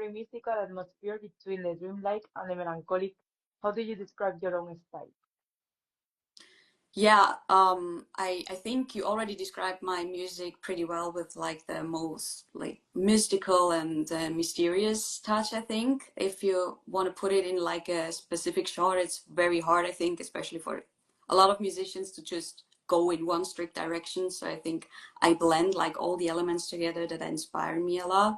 very mystical atmosphere between the dreamlike and the melancholic. How do you describe your own style? Yeah, I think you already described my music pretty well with like the most like mystical and mysterious touch, I think. If you want to put it in like a specific genre, it's very hard, I think, especially for a lot of musicians to just go in one strict direction. So I think I blend like all the elements together that inspire me a lot.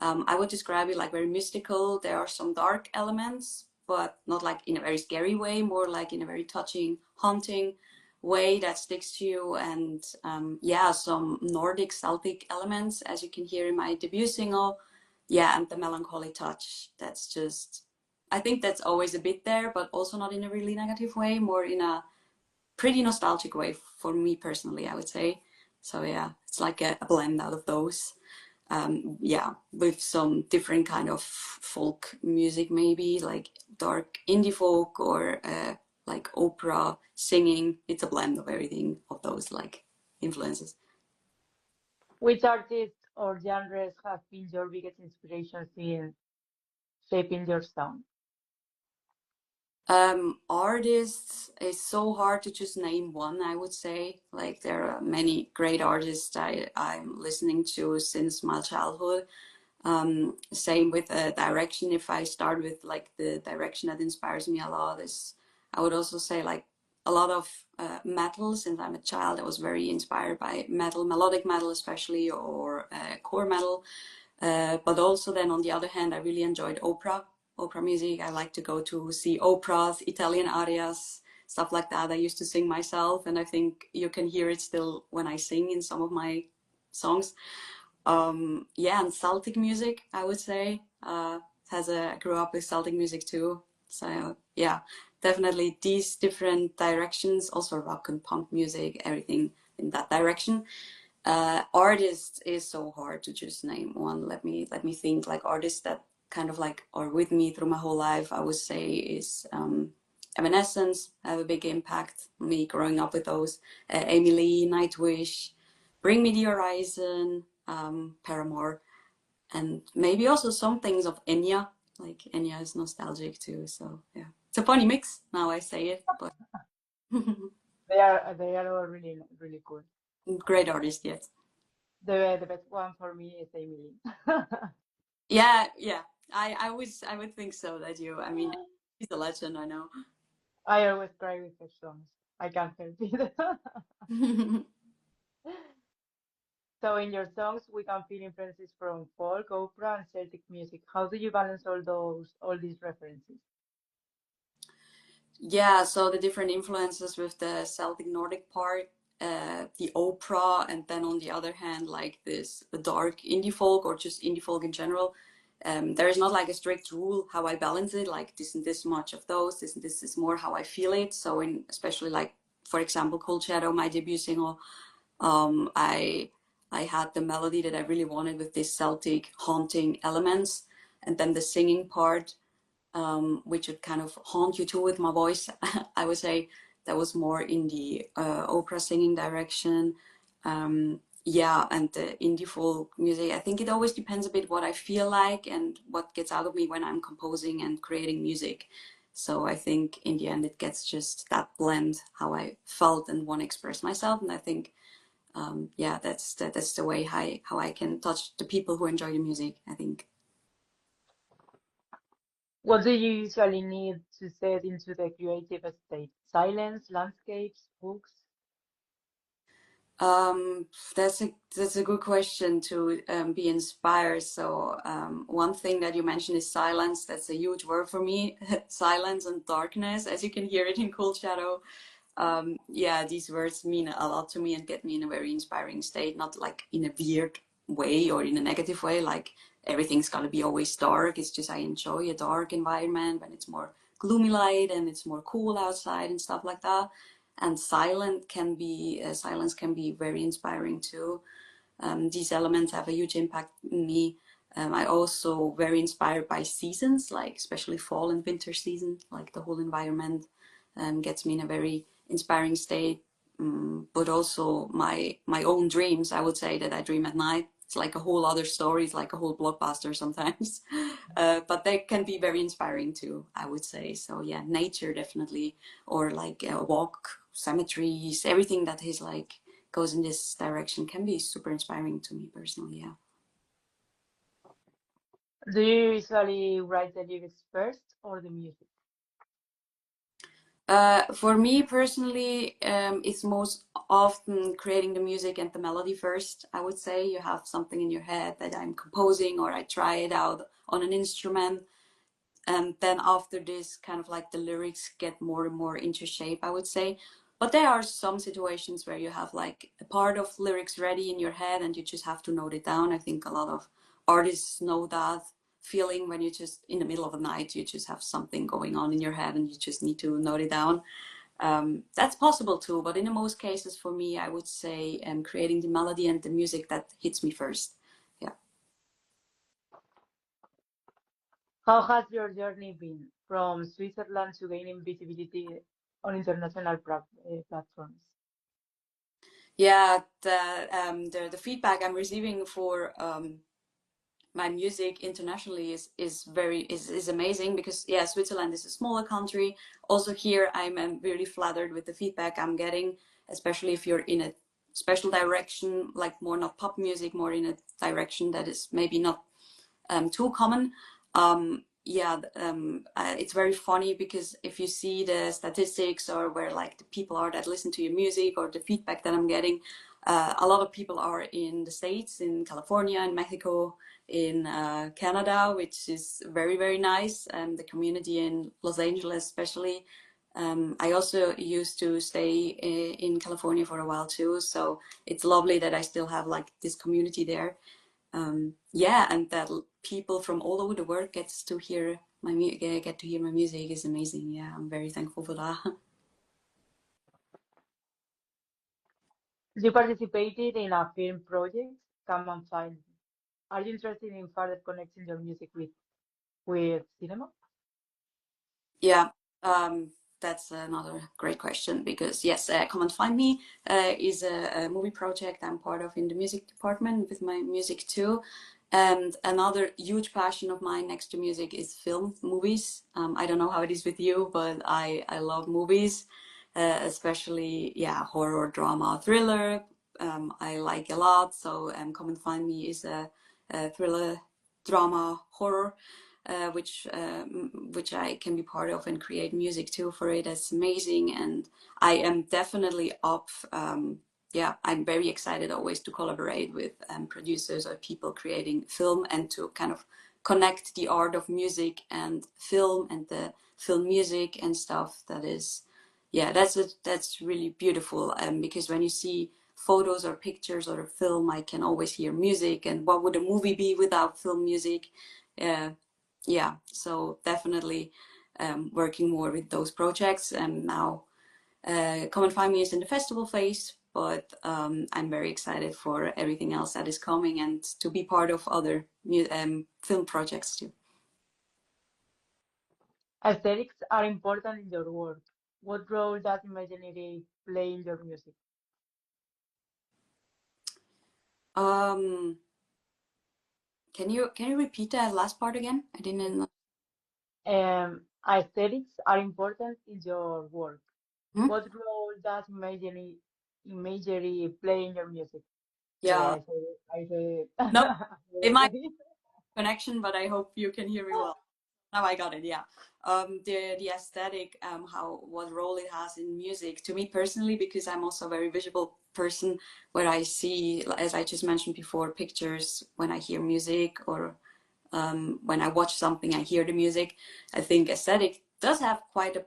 I would describe it like very mystical. There are some dark elements, but not like in a very scary way, more like in a very touching, haunting way that sticks to you. And yeah, some Nordic Celtic elements, as you can hear in my debut single. Yeah, and the melancholy touch. That's just, I think that's always a bit there, but also not in a really negative way, more in a pretty nostalgic way for me personally, I would say. So yeah, it's like a blend out of those. Yeah, with some different kind of folk music, maybe like dark indie folk or like opera singing. It's a blend of everything of those like influences. Which artists or genres have been your biggest inspirations in shaping your sound? Artists is so hard to just name one, I would say. Like there are many great artists I'm listening to since my childhood. Same with direction. If I start with like the direction that inspires me a lot is, I would also say like a lot of metal. Since I'm a child, I was very inspired by metal, melodic metal especially, or core metal. But also then on the other hand, I really enjoyed opera music. I like to go to see operas, Italian arias, stuff like that. I used to sing myself, and I think you can hear it still when I sing in some of my songs. Yeah, and Celtic music, I would say, I grew up with Celtic music too. So yeah, definitely these different directions, also rock and punk music, everything in that direction. Artists is so hard to just name one. Let me think. Like artists that kind of like are with me through my whole life, I would say is Evanescence have a big impact on me growing up with those. Amy Lee, Nightwish, Bring Me the Horizon, Paramore, and maybe also some things of Enya. Like Enya is nostalgic too. So yeah, it's a funny mix now I say it, but They are all really cool. great artist, yes. The best one for me is Emily. Yeah, yeah. I would think so that you. I mean, she's a legend. I know. I always cry with her songs. I can't help it. So in your songs, we can feel influences from folk, opera, and Celtic music. How do you balance all these references? Yeah. So the different influences with the Celtic Nordic part, the opera, and then on the other hand, like this the dark indie folk or just indie folk in general. There is not like a strict rule how I balance it. Like this and this much of those. This and this is more how I feel it. So in especially like for example, Cold Shadow, my debut single. I had the melody that I really wanted with these Celtic haunting elements, and then the singing part, which would kind of haunt you too with my voice. I would say that was more in the opera singing direction. Yeah, and the indie folk music. I think it always depends a bit what I feel like and what gets out of me when I'm composing and creating music. So I think in the end it gets just that blend how I felt and want to express myself. And I think yeah, that's the way how I can touch the people who enjoy the music, I think. What do you usually need to set into the creative state? Silence, landscapes, books? Um, that's a good question to be inspired. So one thing that you mentioned is silence. That's a huge word for me. Silence and darkness, as you can hear it in Cold Shadow. Yeah, these words mean a lot to me and get me in a very inspiring state, not like in a weird way or in a negative way, like everything's got to be always dark. It's just I enjoy a dark environment when it's more gloomy light and it's more cool outside and stuff like that. And silence can be very inspiring too. These elements have a huge impact on me. I also very inspired by seasons, like especially fall and winter season, like the whole environment gets me in a very inspiring state. But also my own dreams, I would say that I dream at night. it's like a whole other story. It's like a whole blockbuster sometimes. But they can be very inspiring too, I would say. So yeah, nature definitely, or like a walk, cemeteries, everything that is like goes in this direction can be super inspiring to me personally. Yeah. Do you usually write the lyrics first or the music? For me personally, it's most often creating the music and the melody first. I would say you have something in your head that I'm composing, or I try it out on an instrument, and then after this, kind of like the lyrics get more and more into shape, I would say. But there are some situations where you have like a part of lyrics ready in your head and you just have to note it down. I think a lot of artists know that feeling when you just in the middle of the night you just have something going on in your head and you just need to note it down. That's possible too, but in the most cases for me, I would say creating the melody and the music that hits me first. Yeah. How has your journey been from Switzerland to gaining visibility on international platforms? Yeah, the feedback I'm receiving for my music internationally is amazing because yeah, Switzerland is a smaller country. Also here, I'm really flattered with the feedback I'm getting, especially if you're in a special direction, like more not pop music, more in a direction that is maybe not too common. It's very funny because if you see the statistics or where like the people are that listen to your music or the feedback that I'm getting, a lot of people are in the States, in California, in Mexico, in Canada, which is very, very nice. The community in Los Angeles, especially. I also used to stay in California for a while too, so it's lovely that I still have like this community there. Yeah, and that people from all over the world gets to hear get to hear my music is amazing. Yeah, I'm very thankful for that. You participated in a film project, Come and Find Me. Are you interested in further connecting your music with cinema? Yeah, um, that's another great question because yes, Come and Find Me is a movie project I'm part of in the music department with my music too. And another huge passion of mine next to music is film movies. I don't know how it is with you, but I love movies, especially yeah, horror, drama, thriller. I like a lot. So Come and Find Me is a thriller, drama, horror which I can be part of and create music too for it. That's amazing, and I am definitely up. Yeah, I'm very excited always to collaborate with producers or people creating film and to kind of connect the art of music and film and the film music and stuff. That is, yeah, that's really beautiful. Because when you see photos or pictures or a film, I can always hear music. And what would a movie be without film music? Uh, yeah, so definitely working more with those projects. And now Come and Find Me is in the festival phase, but I'm very excited for everything else that is coming and to be part of other film projects too. Aesthetics are important in your work. What role does imaginary play in your music? Um, can you repeat that last part again? I didn't. Aesthetics are important in your work. Hmm? What role does imagery play in your music? Sorry, Yeah, I say no, it might it. connection, but I hope you can hear me well. Now I got it. Yeah. The aesthetic, how what role it has in music to me personally, because I'm also a very visual person, where I see, as I just mentioned before, pictures when I hear music or when I watch something, I hear the music. I think aesthetic does have quite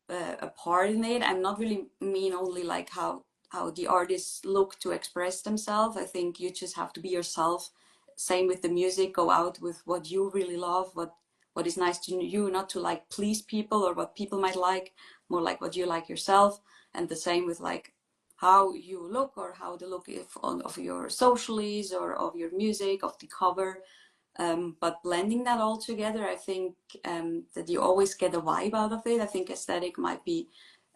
a part in it. I'm not really mean only like how the artists look to express themselves. I think you just have to be yourself. Same with the music. Go out with what you really love, what is nice to you, not to like please people or what people might like, more like what you like yourself. And the same with like how you look or how the look of your socialies or of your music, of the cover. But blending that all together, I think that you always get a vibe out of it. I think aesthetic might be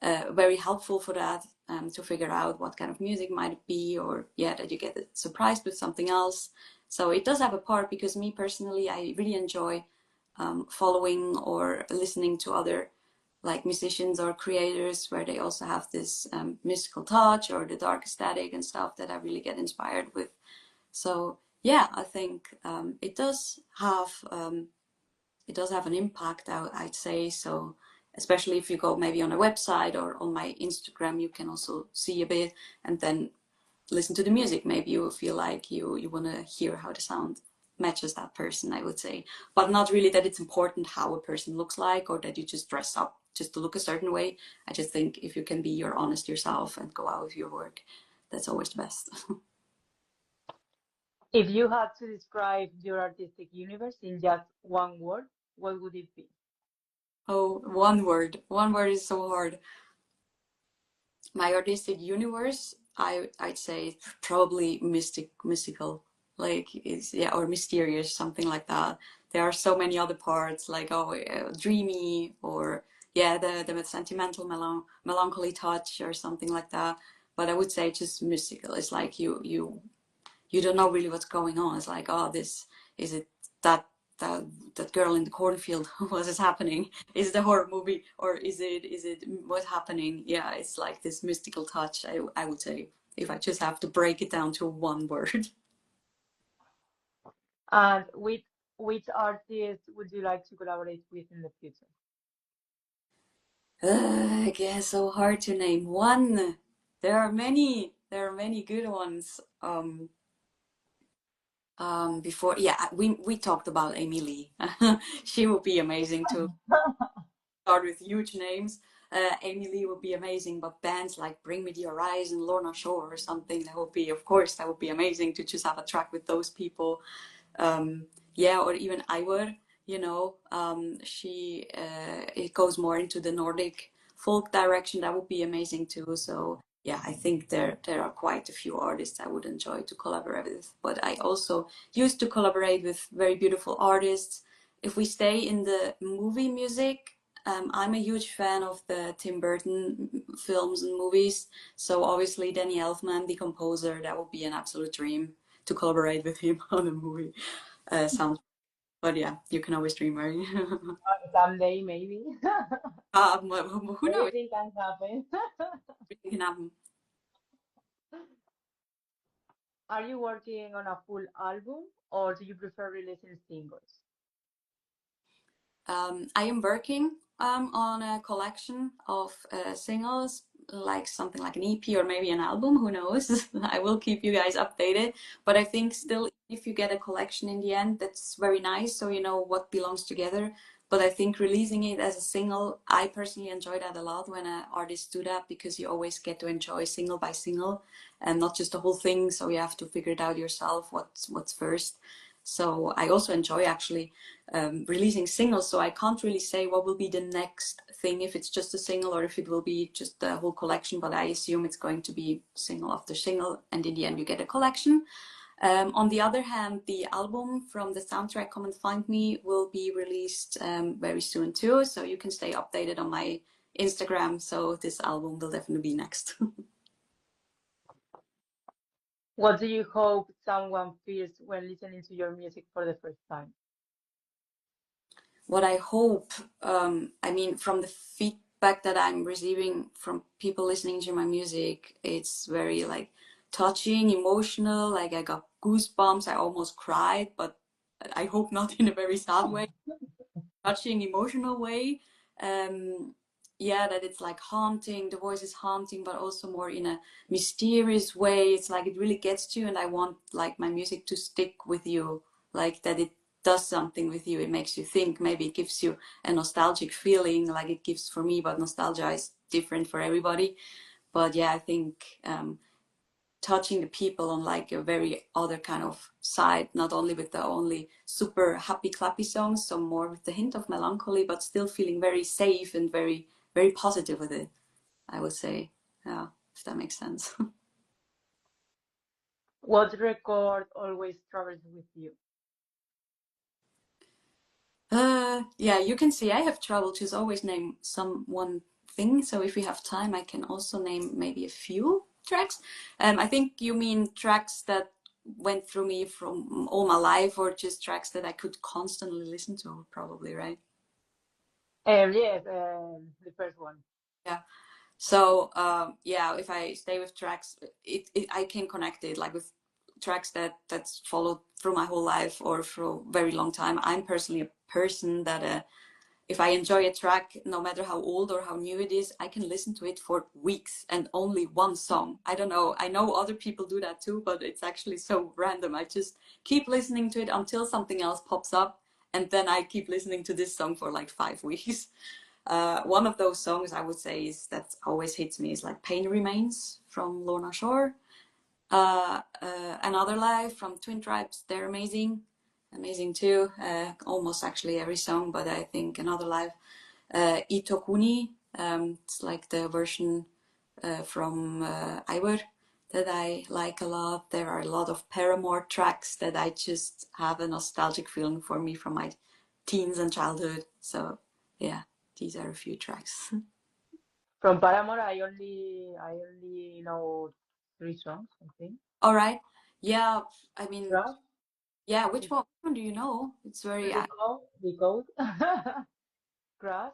very helpful for that. to figure out what kind of music might it be, or yeah, that you get surprised with something else. So it does have a part, because me personally, I really enjoy following or listening to other like musicians or creators where they also have this musical touch or the dark aesthetic and stuff that I really get inspired with. So yeah, I think it does have an impact, I'd say. So especially if you go maybe on a website or on my Instagram, you can also see a bit and then listen to the music. Maybe you will feel like you want to hear how the sound matches that person, I would say. But not really that it's important how a person looks like or that you just dress up just to look a certain way. I just think if you can be your honest yourself and go out with your work, that's always the best. If you had to describe your artistic universe in just one word, what would it be? Oh, one word. One word is so hard. My artistic universe, I'd say probably mystical, like is yeah, or mysterious, something like that. There are so many other parts, like oh, dreamy, or yeah, the sentimental melancholy touch or something like that. But I would say just mystical. It's like you don't know really what's going on. It's like, oh, this is it that that that girl in the cornfield. What is happening? Is it a horror movie or is it what's happening? Yeah, it's like this mystical touch. I would say if I just have to break it down to one word. And which artist would you like to collaborate with in the future? I guess so hard to name one. There are many. There are many good ones. Before, yeah, we talked about Amy Lee. She would be amazing to start with huge names. Amy Lee would be amazing, but bands like Bring Me the Horizon, Lorna Shore, or something, that would be, of course, that would be amazing to just have a track with those people. Yeah, or even Ivar, she it goes more into the Nordic folk direction. That would be amazing too. So yeah, I think there are quite a few artists I would enjoy to collaborate with. But I also used to collaborate with very beautiful artists. If we stay in the movie music, I'm a huge fan of the Tim Burton films and movies. So obviously Danny Elfman, the composer, that would be an absolute dream to collaborate with him on a movie. Sounds, but yeah, you can always dream, right? Someday, maybe. Who knows? Anything can happen. It can happen. Are you working on a full album or do you prefer releasing singles? I am working on a collection of singles, like something like an EP or maybe an album. Who knows? I will keep you guys updated. But I think still, if you get a collection in the end, that's very nice. So you know what belongs together. But I think releasing it as a single, I personally enjoy that a lot when artists do that, because you always get to enjoy single by single and not just the whole thing. So you have to figure it out yourself what's first. So I also enjoy actually releasing singles, so I can't really say what will be the next thing, if it's just a single or if it will be just the whole collection, but I assume it's going to be single after single, and in the end you get a collection. On the other hand, the album from the soundtrack Come and Find Me will be released very soon too, so you can stay updated on my Instagram. So this album will definitely be next. What do you hope someone feels when listening to your music for the first time? What I hope, I mean, from the feedback that I'm receiving from people listening to my music, it's very like touching, emotional. Like I got goosebumps. I almost cried, but I hope not in a very sad way. Touching, emotional way. Um, yeah, that it's like haunting. The voice is haunting, but also more in a mysterious way. It's like it really gets to you, and I want like my music to stick with you, like that it does something with you. It makes you think. Maybe it gives you a nostalgic feeling, like it gives for me. But nostalgia is different for everybody. But yeah, I think touching the people on like a very other kind of side, not only with the only super happy clappy songs, so more with the hint of melancholy, but still feeling very safe and very, very positive with it, I would say. Yeah, if that makes sense. What record always travels with you? Yeah, you can see I have trouble to always name someone thing. So if we have time, I can also name maybe a few tracks. I think you mean tracks that went through me from all my life, or just tracks that I could constantly listen to, probably, right? Yes, the first one. Yeah. So yeah, if I stay with tracks, I can connect it like with tracks that's followed through my whole life or for a very long time. I'm personally a person that if I enjoy a track, no matter how old or how new it is, I can listen to it for weeks and only one song. I don't know. I know other people do that too, but it's actually so random. I just keep listening to it until something else pops up, and then I keep listening to this song for like 5 weeks. One of those songs I would say is that always hits me is like Pain Remains from Lorna Shore. Another Life from Twin Tribes, they're amazing. Amazing too. Almost actually every song, but I think Another Life. Itokuni, it's like the version from Ivor that I like a lot. There are a lot of Paramore tracks that I just have a nostalgic feeling for me from my teens and childhood. So yeah, these are a few tracks. From Paramore, I only know three songs, I think. All right. Yeah, I mean, Crush, yeah, which the, one? Which one do you know? It's very the code, Crush,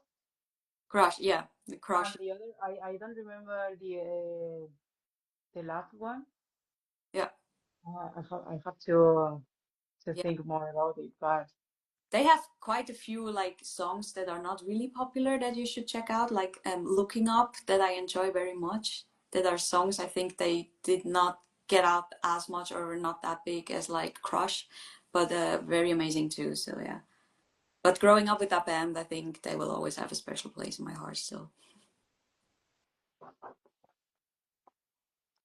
Crush. Yeah, the and Crush. the other, I don't remember the last one. Yeah, I have to yeah. think more about it, but They have quite a few like songs that are not really popular that you should check out, like Looking Up, that I enjoy very much. That are songs I think they did not get out as much or were not that big as like Crush, but very amazing too. So yeah. But growing up with that band, I think they will always have a special place in my heart still.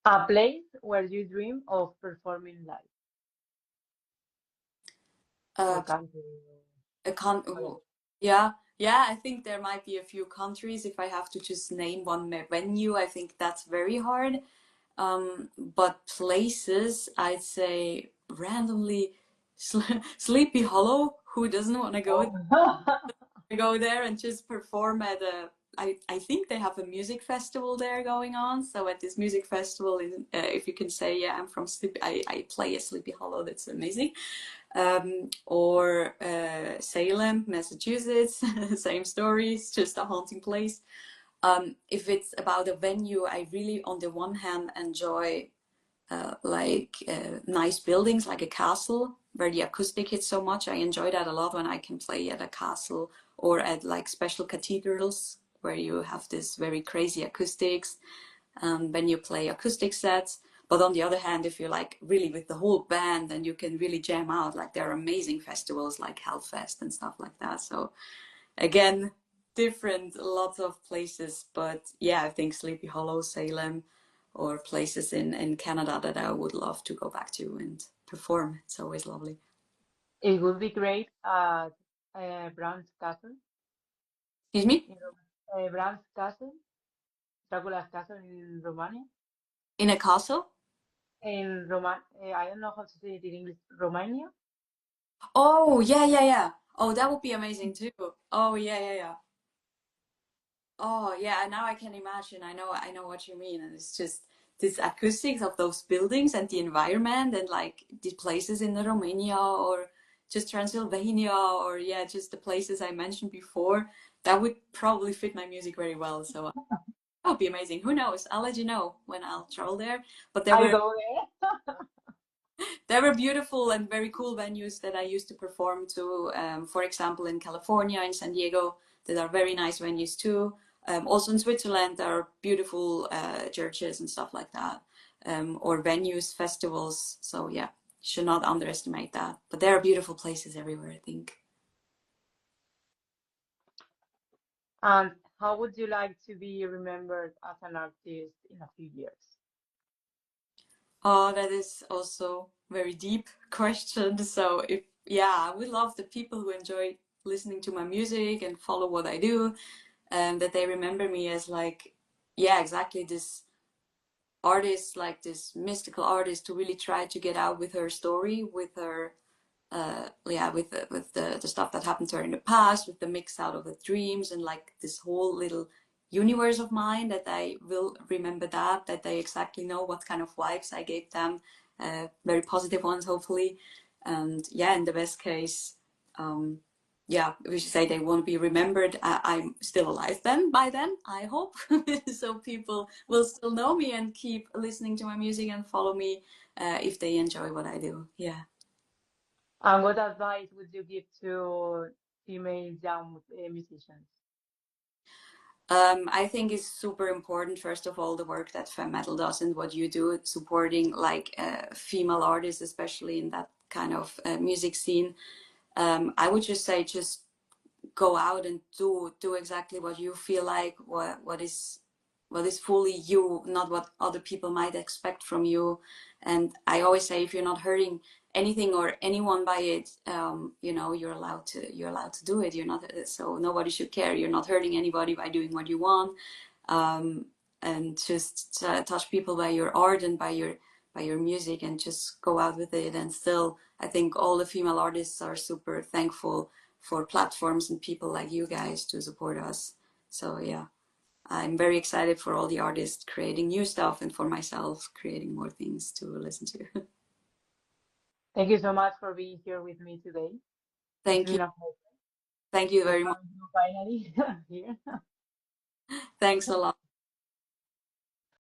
a place where you dream of performing live, or Uh, country, a con or whatever. yeah, yeah, I think there might be a few countries. If I have to just name one venue, I think that's very hard. But places, I'd say randomly Sleepy Hollow. Who doesn't want to Oh. go there and just perform at a I think they have a music festival there going on. So at this music festival, if you can say, yeah, I'm from Sleepy, I play a Sleepy Hollow. That's amazing. Or Salem, Massachusetts, same stories, just a haunting place. If it's about a venue, I really, on the one hand, enjoy nice buildings like a castle where the acoustic hits so much. I enjoy that a lot when I can play at a castle or at like special cathedrals where you have this very crazy acoustics when you play acoustic sets. But on the other hand, if you're like really with the whole band, then you can really jam out. Like there are amazing festivals like Hellfest and stuff like that. So again, different lots of places, but yeah, I think Sleepy Hollow, Salem, or places in Canada that I would love to go back to and perform. It's always lovely. It would be great at Bram's Castle, Excuse me? Bram's Castle, Dracula's Castle in Romania. In a castle? I don't know how to say it in English. Romania. Oh, yeah, yeah, yeah. Oh, that would be amazing too. Oh, yeah, yeah, yeah. Oh yeah, now I can imagine. I know what you mean. And it's just this acoustics of those buildings and the environment and like the places in Romania or just Transylvania or yeah, just the places I mentioned before. That would probably fit my music very well. So that would be amazing. Who knows? I'll let you know when I'll travel there. But I go there. there were beautiful and very cool venues that I used to perform to. For example, in California, in San Diego, that are very nice venues too. Also in Switzerland, there are beautiful churches and stuff like that, or venues, festivals. So yeah, should not underestimate that. But there are beautiful places everywhere, I think. And how would you like to be remembered as an artist in a few years? Oh, that is also very deep question. So if yeah, I would love the people who enjoy listening to my music and follow what I do, that they remember me as like, yeah, exactly this artist, like this mystical artist who really tried to get out with her story, with her, yeah, with the stuff that happened to her in the past, with the mix out of the dreams and like this whole little universe of mine, that I will remember that they exactly know what kind of vibes I gave them, very positive ones, hopefully. And yeah, in the best case, yeah, we should say they won't be remembered. I'm still alive by then, I hope. So people will still know me and keep listening to my music and follow me if they enjoy what I do. Yeah. And what advice would you give to female young musicians? I think it's super important, first of all, the work that Femme Metal does and what you do, supporting like female artists, especially in that kind of music scene. I would just say, just go out and do exactly what you feel like, what is fully you, not what other people might expect from you. And I always say, if you're not hurting anything or anyone by it, you know, you're allowed to do it. You're not, so nobody should care. You're not hurting anybody by doing what you want. um, and just touch people by your art and by your music, and just go out with it. And still, I think all the female artists are super thankful for platforms and people like you guys to support us. So yeah, I'm very excited for all the artists creating new stuff, and for myself creating more things to listen to. Thank you so much for being here with me today. It's Thank you. been a pleasure Thank you to very much. find you finally here. Thanks a lot.